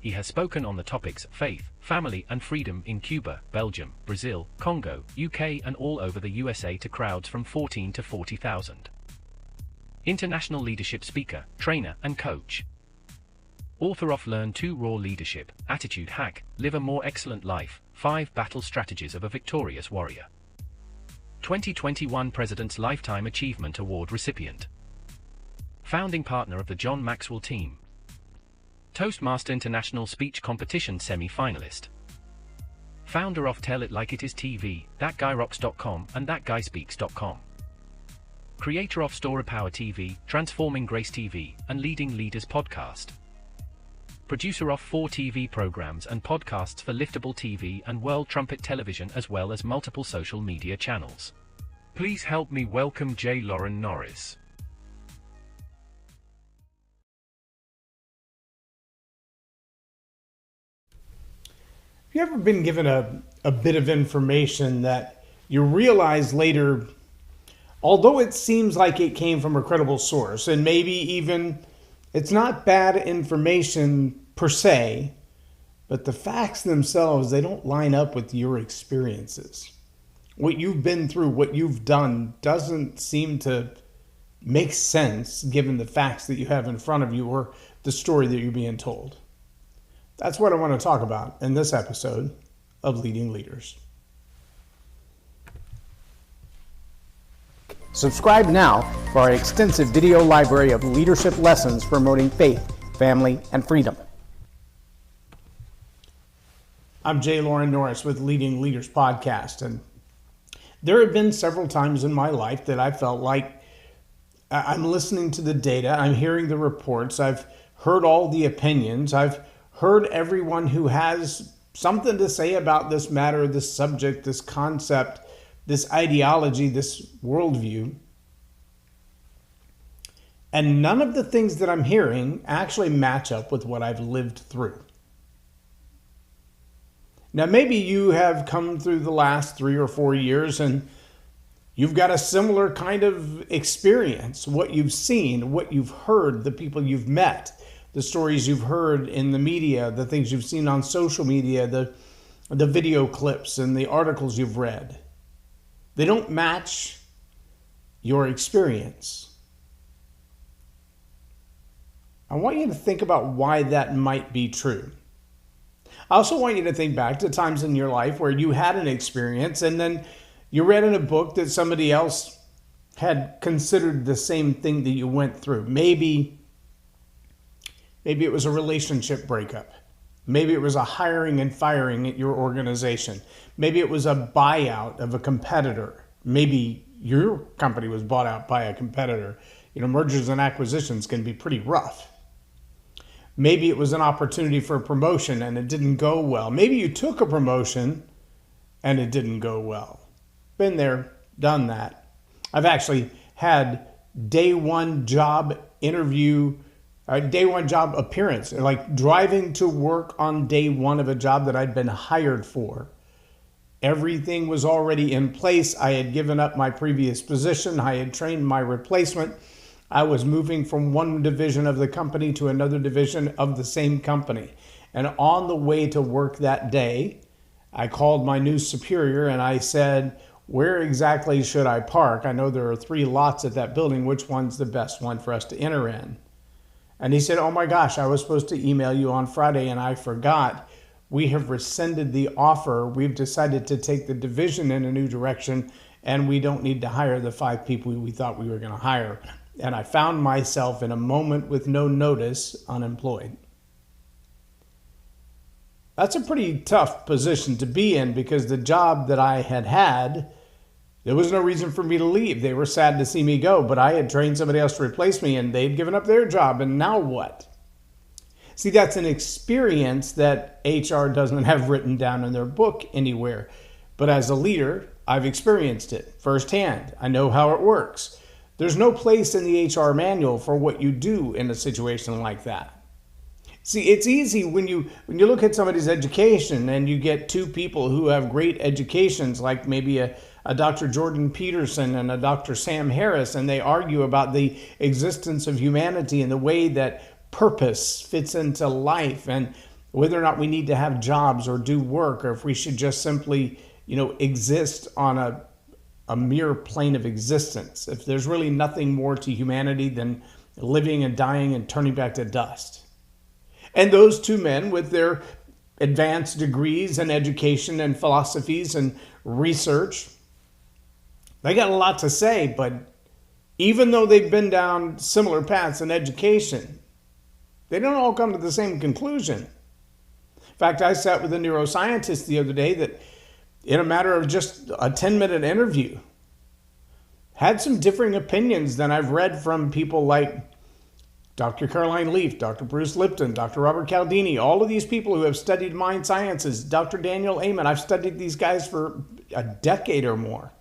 he has spoken on the topics faith, family and freedom in Cuba, Belgium, Brazil, Congo, UK and all over the USA to crowds from 14 to 40,000. International leadership speaker, trainer and coach. Author of Learn to Raw Leadership, Attitude Hack, Live a More Excellent Life, 5 Battle Strategies of a Victorious Warrior. 2021 President's Lifetime Achievement Award recipient. Founding partner of the John Maxwell team. Toastmaster International Speech Competition semi-finalist. Founder of Tell It Like It Is TV, ThatGuyRocks.com and ThatGuySpeaks.com. Creator of Story Power TV, Transforming Grace TV, and Leading Leaders Podcast. Producer of 4 TV programs and podcasts for Liftable TV and World Trumpet Television as well as multiple social media channels. Please help me welcome J. Loren Norris. Have you ever been given a bit of information that you realize later, although it seems like it came from a credible source, and maybe even it's not bad information per se, but the facts themselves, they don't line up with your experiences. What you've been through, what you've done doesn't seem to make sense given the facts that you have in front of you or the story that you're being told. That's what I want to talk about in this episode of Leading Leaders. Subscribe now for our extensive video library of leadership lessons promoting faith, family, and freedom. I'm J. Loren Norris with Leading Leaders Podcast, and there have been several times in my life that I felt like I'm listening to the data, I'm hearing the reports, I've heard all the opinions, I've heard everyone who has something to say about this matter, this subject, this concept, this ideology, this worldview. And none of the things that I'm hearing actually match up with what I've lived through. Now, maybe you have come through the last 3 or 4 years and you've got a similar kind of experience, what you've seen, what you've heard, the people you've met, the stories you've heard in the media, the things you've seen on social media, the video clips and the articles you've read. They don't match your experience. I want you to think about why that might be true. I also want you to think back to times in your life where you had an experience and then you read in a book that somebody else had considered the same thing that you went through. Maybe it was a relationship breakup. Maybe it was a hiring and firing at your organization. Maybe it was a buyout of a competitor. Maybe your company was bought out by a competitor. Mergers and acquisitions can be pretty rough. Maybe it was an opportunity for a promotion and it didn't go well. Maybe you took a promotion and it didn't go well. Been there, done that. I've actually had day one job appearance, like driving to work on day one of a job that I'd been hired for. Everything was already in place. I had given up my previous position. I had trained my replacement. I was moving from one division of the company to another division of the same company. And on the way to work that day, I called my new superior and I said, "Where exactly should I park? I know there are 3 lots at that building. Which one's the best one for us to enter in?" And he said, "Oh my gosh, I was supposed to email you on Friday and I forgot. We have rescinded the offer. We've decided to take the division in a new direction and we don't need to hire the 5 people we thought we were going to hire." And I found myself in a moment with no notice, unemployed. That's a pretty tough position to be in because the job that I had, there was no reason for me to leave. They were sad to see me go, but I had trained somebody else to replace me and they'd given up their job, and now what? See, that's an experience that HR doesn't have written down in their book anywhere. But as a leader, I've experienced it firsthand. I know how it works. There's no place in the HR manual for what you do in a situation like that. See, it's easy when you look at somebody's education and you get 2 people who have great educations, like maybe a Dr. Jordan Peterson and a Dr. Sam Harris, and they argue about the existence of humanity and the way that purpose fits into life and whether or not we need to have jobs or do work, or if we should just simply, exist on a mere plane of existence. If there's really nothing more to humanity than living and dying and turning back to dust. And those two men, with their advanced degrees and education and philosophies and research, they got a lot to say, but even though they've been down similar paths in education, they don't all come to the same conclusion. In fact, I sat with a neuroscientist the other day that, in a matter of just a 10-minute interview, had some differing opinions than I've read from people like Dr. Caroline Leaf, Dr. Bruce Lipton, Dr. Robert Cialdini, all of these people who have studied mind sciences, Dr. Daniel Amen. I've studied these guys for a decade or more.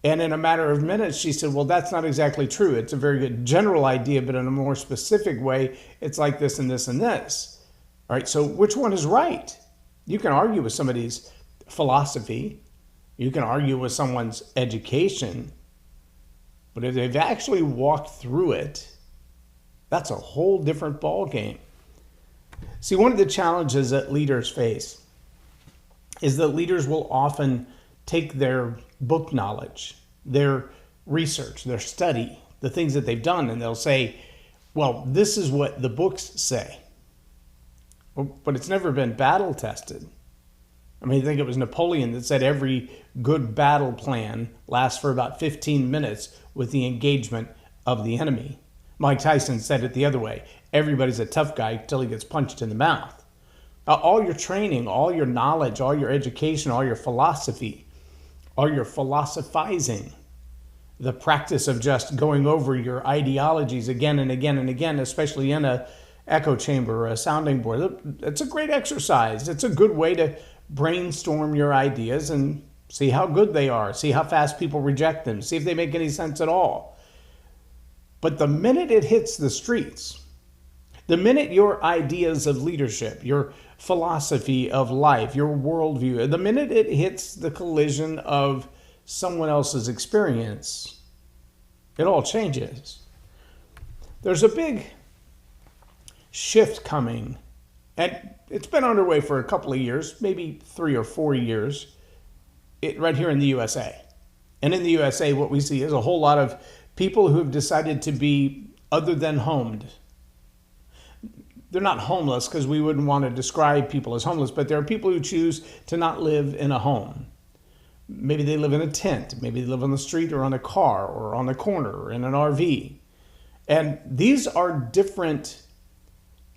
And in a matter of minutes, she said, well, that's not exactly true. It's a very good general idea, but in a more specific way, it's like this and this and this. All right, so which one is right? You can argue with somebody's philosophy. You can argue with someone's education. But if they've actually walked through it, that's a whole different ballgame. See, one of the challenges that leaders face is that leaders will often take their book knowledge, their research, their study, the things that they've done, and they'll say, well, this is what the books say. But it's never been battle tested. I mean, I think it was Napoleon that said every good battle plan lasts for about 15 minutes with the engagement of the enemy. Mike Tyson said it the other way. Everybody's a tough guy until he gets punched in the mouth. All your training, all your knowledge, all your education, all your philosophy, all your philosophizing, the practice of just going over your ideologies again and again and again, especially in a echo chamber or a sounding board. It's a great exercise. It's a good way to brainstorm your ideas and see how good they are, see how fast people reject them, see if they make any sense at all. But the minute it hits the streets, the minute your ideas of leadership, your philosophy of life, your worldview, the minute it hits the collision of someone else's experience, it all changes. There's a big shift coming, and it's been underway for a couple of years, maybe 3 or 4 years, right here in the USA. And in the USA, what we see is a whole lot of people who have decided to be other than homed. They're not homeless because we wouldn't want to describe people as homeless, but there are people who choose to not live in a home. Maybe they live in a tent. Maybe they live on the street or on a car or on the corner or in an RV. And these are different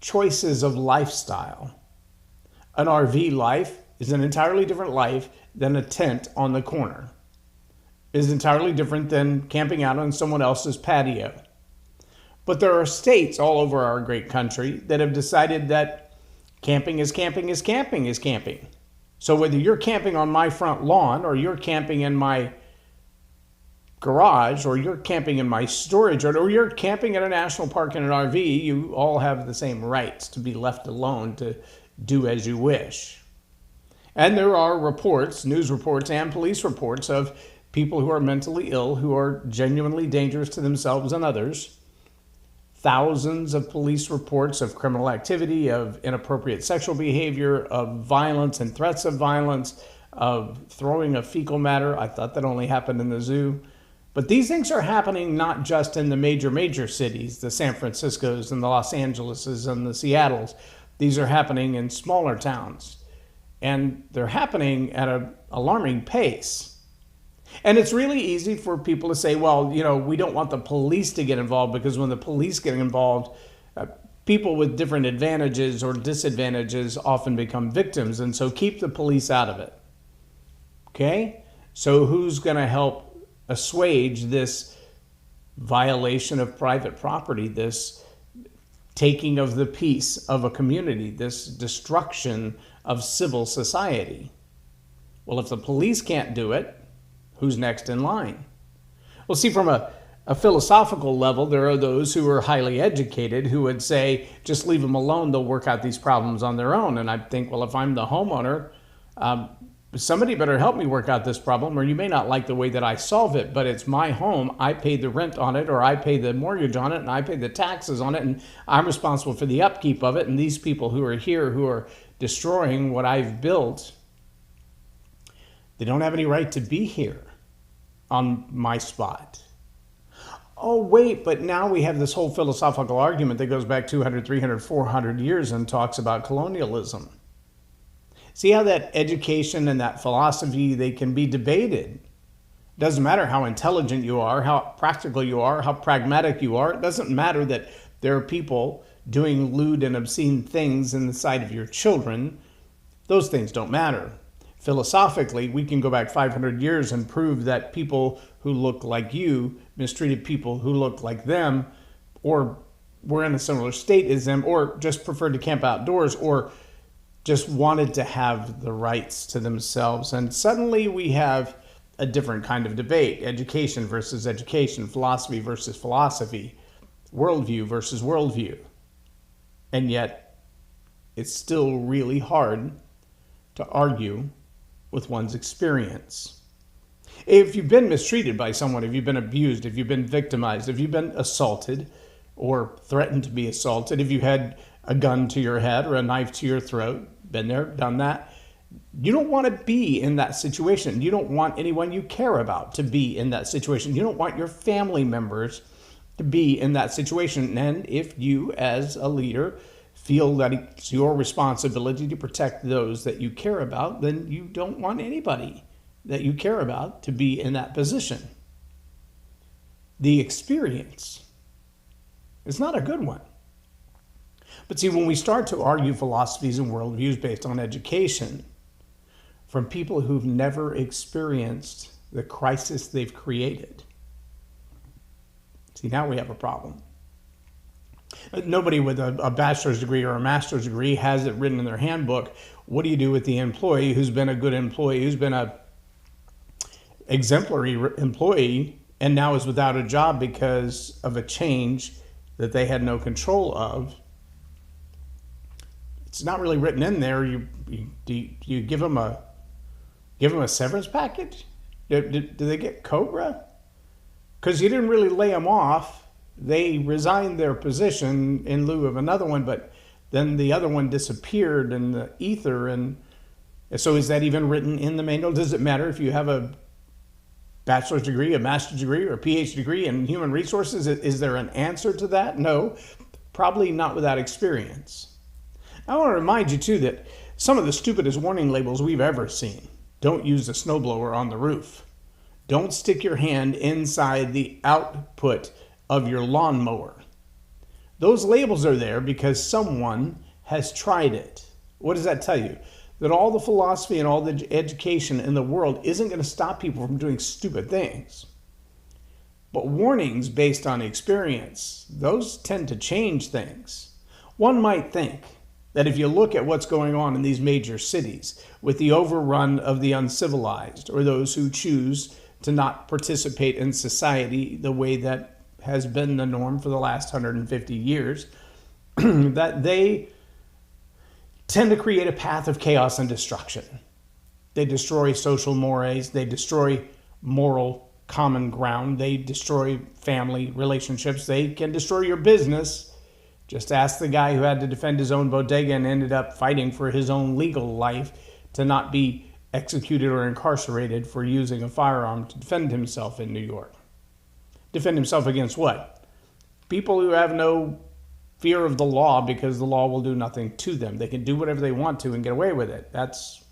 choices of lifestyle. An RV life is an entirely different life than a tent on the corner. Is entirely different than camping out on someone else's patio. But there are states all over our great country that have decided that camping is camping is camping is camping. So whether you're camping on my front lawn or you're camping in my garage or you're camping in my storage or you're camping at a national park in an RV, you all have the same rights to be left alone to do as you wish. And there are reports, news reports and police reports of people who are mentally ill, who are genuinely dangerous to themselves and others. Thousands of police reports of criminal activity, of inappropriate sexual behavior, of violence and threats of violence, of throwing of fecal matter. I thought that only happened in the zoo. But these things are happening not just in the major cities, the San Franciscos and the Los Angeleses and the Seattles. These are happening in smaller towns. And they're happening at an alarming pace. And it's really easy for people to say, well, we don't want the police to get involved because when the police get involved, people with different advantages or disadvantages often become victims. And so keep the police out of it. Okay? So who's going to help assuage this violation of private property, this taking of the peace of a community, this destruction of civil society? Well, if the police can't do it, who's next in line? Well, see, from a philosophical level, there are those who are highly educated who would say, just leave them alone, they'll work out these problems on their own. And I think, well, if I'm the homeowner, somebody better help me work out this problem, or you may not like the way that I solve it, but it's my home. I pay the rent on it, or I pay the mortgage on it, and I pay the taxes on it, and I'm responsible for the upkeep of it. And these people who are here who are destroying what I've built, they don't have any right to be here on my spot. Oh, wait, but now we have this whole philosophical argument that goes back 200, 300, 400 years and talks about colonialism. See how that education and that philosophy, they can be debated. It doesn't matter how intelligent you are, how practical you are, how pragmatic you are. It doesn't matter that there are people doing lewd and obscene things in the sight of your children. Those things don't matter. Philosophically, we can go back 500 years and prove that people who look like you mistreated people who look like them, or were in a similar state as them, or just preferred to camp outdoors, or just wanted to have the rights to themselves. And suddenly we have a different kind of debate: education versus education, philosophy versus philosophy, worldview versus worldview. And yet it's still really hard to argue with one's experience. If you've been mistreated by someone, if you've been abused, if you've been victimized, if you've been assaulted or threatened to be assaulted, if you had a gun to your head or a knife to your throat, been there, done that, you don't want to be in that situation. You don't want anyone you care about to be in that situation. You don't want your family members to be in that situation. And if you, as a leader, feel that it's your responsibility to protect those that you care about, then you don't want anybody that you care about to be in that position. The experience is not a good one. But see, when we start to argue philosophies and worldviews based on education from people who've never experienced the crisis they've created, see, now we have a problem. Nobody with a bachelor's degree or a master's degree has it written in their handbook. What do you do with the employee who's been a good employee, who's been a exemplary employee, and now is without a job because of a change that they had no control of? It's not really written in there. You give them a severance package? Do they get COBRA? Because you didn't really lay them off. They resigned their position in lieu of another one, but then the other one disappeared in the ether. And so is that even written in the manual? Does it matter if you have a bachelor's degree, a master's degree, or a PhD degree in human resources? Is there an answer to that? No, probably not without experience. I want to remind you, too, that some of the stupidest warning labels we've ever seen: don't use the snowblower on the roof. Don't stick your hand inside the output of your lawnmower. Those labels are there because someone has tried it. What does that tell you? That all the philosophy and all the education in the world isn't going to stop people from doing stupid things. But warnings based on experience, those tend to change things. One might think that if you look at what's going on in these major cities with the overrun of the uncivilized, or those who choose to not participate in society the way that has been the norm for the last 150 years, that they tend to create a path of chaos and destruction. They destroy social mores, they destroy moral common ground, they destroy family relationships, they can destroy your business. Just ask the guy who had to defend his own bodega and ended up fighting for his own legal life to not be executed or incarcerated for using a firearm to defend himself in New York. Defend himself against what? People who have no fear of the law, because the law will do nothing to them. They can do whatever they want to and get away with it. That's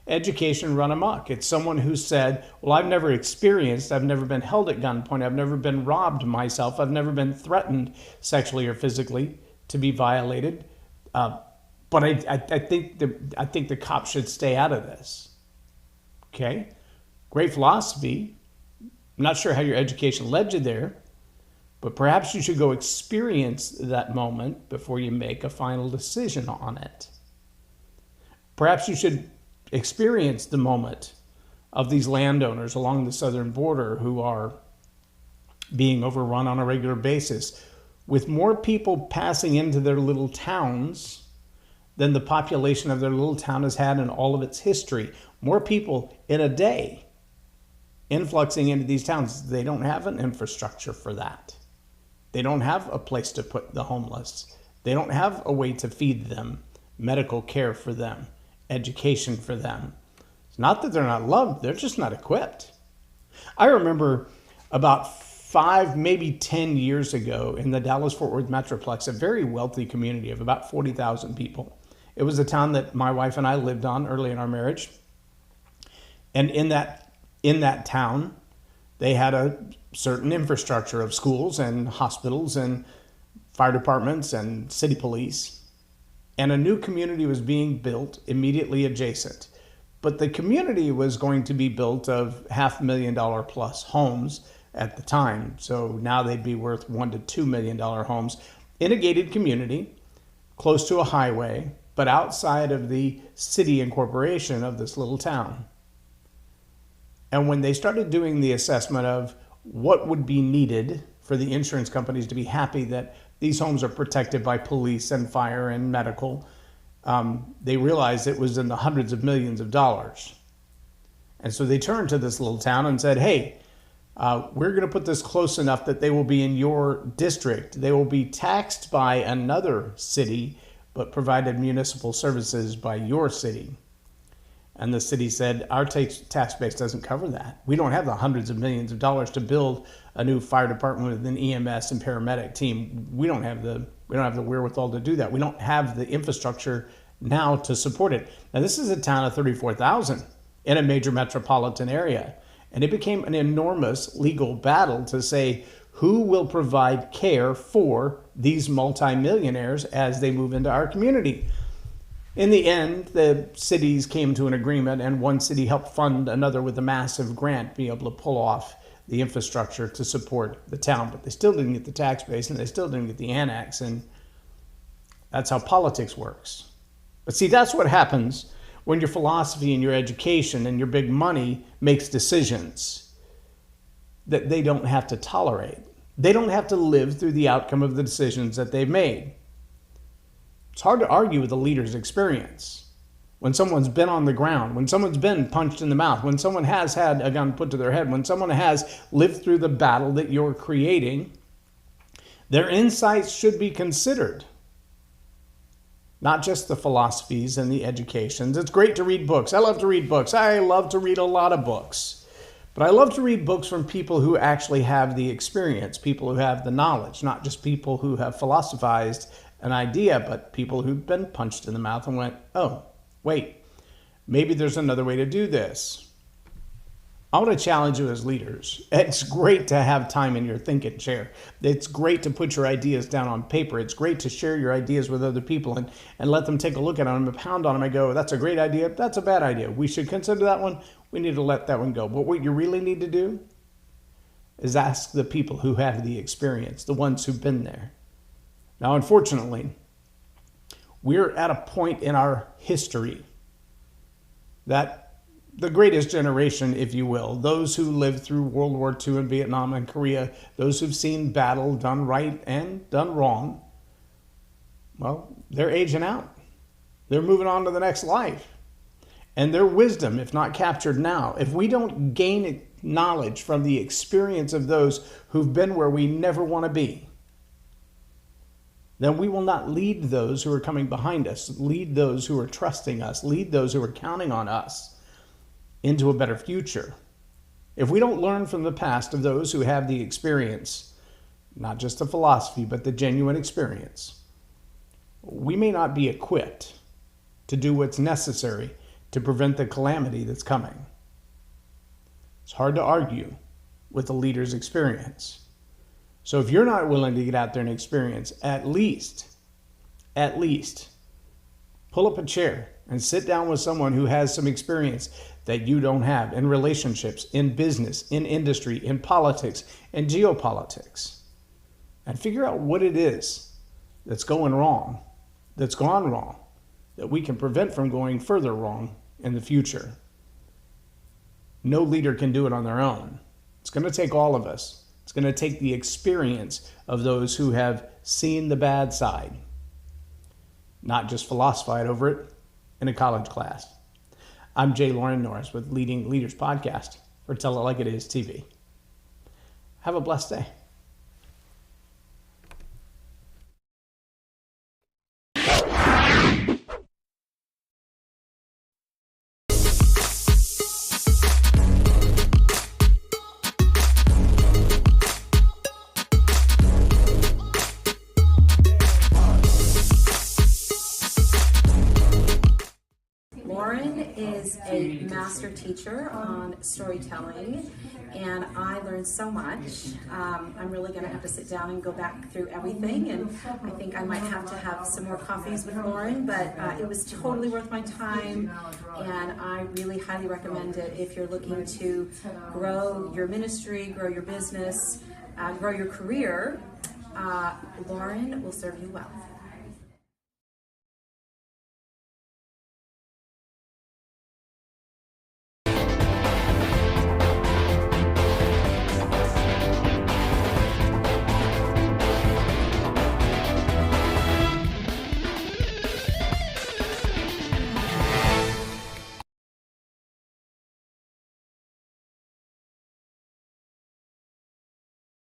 education run amok. It's someone who said, well, I've never been held at gunpoint, I've never been robbed myself, I've never been threatened sexually or physically to be violated. But I think the cops should stay out of this. Okay? Great philosophy. I'm not sure how your education led you there, but perhaps you should go experience that moment before you make a final decision on it. Perhaps you should experience the moment of these landowners along the southern border who are being overrun on a regular basis, with more people passing into their little towns than the population of their little town has had in all of its history. More people in a day influxing into these towns. They don't have an infrastructure for that. They don't have a place to put the homeless. They don't have a way to feed them, medical care for them, education for them. It's not that they're not loved, they're just not equipped. I remember about 5, maybe 10 years ago in the Dallas-Fort Worth Metroplex, a very wealthy community of about 40,000 people. It was a town that my wife and I lived on early in our marriage. And in that town, they had a certain infrastructure of schools and hospitals and fire departments and city police. And a new community was being built immediately adjacent. But the community was going to be built of $500,000 plus homes at the time. So now they'd be worth $1 to $2 million homes in a gated community, close to a highway, but outside of the city incorporation of this little town. And when they started doing the assessment of what would be needed for the insurance companies to be happy that these homes are protected by police and fire and medical, they realized it was in the hundreds of millions of dollars. And so they turned to this little town and said, hey, we're going to put this close enough that they will be in your district. They will be taxed by another city, but provided municipal services by your city. And the city said, our tax base doesn't cover that. We don't have the hundreds of millions of dollars to build a new fire department with an EMS and paramedic team. We don't have the wherewithal to do that. We don't have the infrastructure now to support it. Now, this is a town of 34,000 in a major metropolitan area. And it became an enormous legal battle to say who will provide care for these multimillionaires as they move into our community. In the end, the cities came to an agreement, and one city helped fund another with a massive grant, be able to pull off the infrastructure to support the town. But they still didn't get the tax base, and they still didn't get the annex, and that's how politics works. But see, that's what happens when your philosophy and your education and your big money makes decisions that they don't have to tolerate. They don't have to live through the outcome of the decisions that they've made. It's hard to argue with a leader's experience. When someone's been on the ground, when someone's been punched in the mouth, when someone has had a gun put to their head, when someone has lived through the battle that you're creating, their insights should be considered. Not just the philosophies and the educations. It's great to read books. I love to read books. I love to read a lot of books. But I love to read books from people who actually have the experience, people who have the knowledge, not just people who have philosophized an idea, but people who've been punched in the mouth and went, oh, wait, maybe there's another way to do this. I want to challenge you as leaders. It's great to have time in your thinking chair. It's great to put your ideas down on paper. It's great to share your ideas with other people and let them take a look at them and pound on them and go, that's a great idea, that's a bad idea. We should consider that one. We need to let that one go. But what you really need to do is ask the people who have the experience, the ones who've been there. Now, unfortunately, we're at a point in our history that the greatest generation, if you will, those who lived through World War II and Vietnam and Korea, those who've seen battle done right and done wrong, well, they're aging out. They're moving on to the next life. And their wisdom, if not captured now, if we don't gain knowledge from the experience of those who've been where we never want to be, then we will not lead those who are coming behind us, lead those who are trusting us, lead those who are counting on us into a better future. If we don't learn from the past of those who have the experience, not just the philosophy, but the genuine experience, we may not be equipped to do what's necessary to prevent the calamity that's coming. It's hard to argue with a leader's experience. So if you're not willing to get out there and experience, at least, pull up a chair and sit down with someone who has some experience that you don't have in relationships, in business, in industry, in politics, in geopolitics, and figure out what it is that's going wrong, that's gone wrong, that we can prevent from going further wrong in the future. No leader can do it on their own. It's going to take all of us. It's going to take the experience of those who have seen the bad side. not just philosophize over it in a college class. I'm Loren Norris with Leading Leaders Podcast for Tell It Like It Is TV. Have a blessed day. Loren is a master teacher on storytelling, and I learned so much. I'm really going to have to sit down and go back through everything, and I think I might have to have some more coffees with Loren, but it was totally worth my time, and I really highly recommend it if you're looking to grow your ministry, grow your business, grow your career. Loren will serve you well.